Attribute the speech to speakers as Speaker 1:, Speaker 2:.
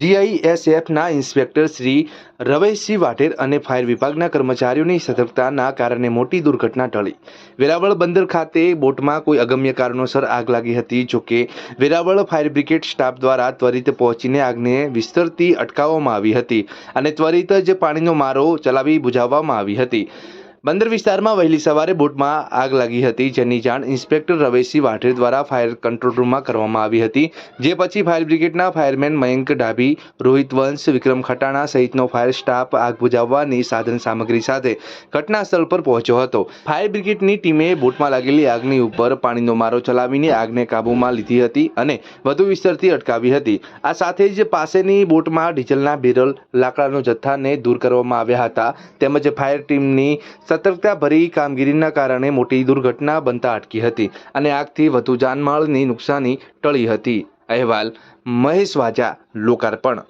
Speaker 1: DISFના inspector Shri રવેશસિંહ Vadher અને fire વિભાગના કર્મચારીઓની સતર્કતાના કારણે મોટી દુર્ઘટના ટળી। વેરાવળ બંદર ખાતે બોટમાં કોઈ અગમ્ય કારણોસર આગ લાગી હતી। જોકે વેરાવળ ફાયર બ્રિગેડ સ્ટાફ દ્વારા ત્વરિત પહોંચીને આગને વિસ્તરતી અટકાવવામાં આવી હતી અને ત્વરિત જ પાણીનો મારો ચલાવી બુઝાવવામાં આવી હતી। બંદર વિસ્તારમાં વહેલી સવારે બોટમાં આગ લાગી હતી, જેની જાણ ઇન્સ્પેક્ટર રવેશસિંહ વાઢેર દ્વારા ફાયર કંટ્રોલ રૂમમાં કરવામાં આવી હતી। જે પછી ફાયર બ્રિગેડના ફાયરમેન મયંક ડાભી, રોહિત વંશ, વિક્રમ ખટાણા સહિતનો ફાયર સ્ટાફ આગ બુઝાવવાની સાધન સામગ્રી સાથે ઘટના સ્થળ પર પહોંચ્યો હતો। ફાયર બ્રિગેડની ટીમે બોટમાં લાગેલી આગની ઉપર પાણીનો મારો ચલાવીને આગને કાબૂમાં લીધી હતી અને વધુ વિસ્તરતી અટકાવી હતી। આ સાથે જ પાસેની બોટમાં ડીઝલના બેરલ, લાકડાનો જથ્થાને દૂર કરવામાં આવ્યા હતા, તેમજ ફાયર ટીમની સતર્કતાભરી કામગીરીના કારણે મોટી દુર્ઘટના બનતા અટકી હતી અને આગથી વધુ જાનમાલની નુકસાની ટળી હતી। અહેવાલ મહેશ વાજા, લોકાર્પણ।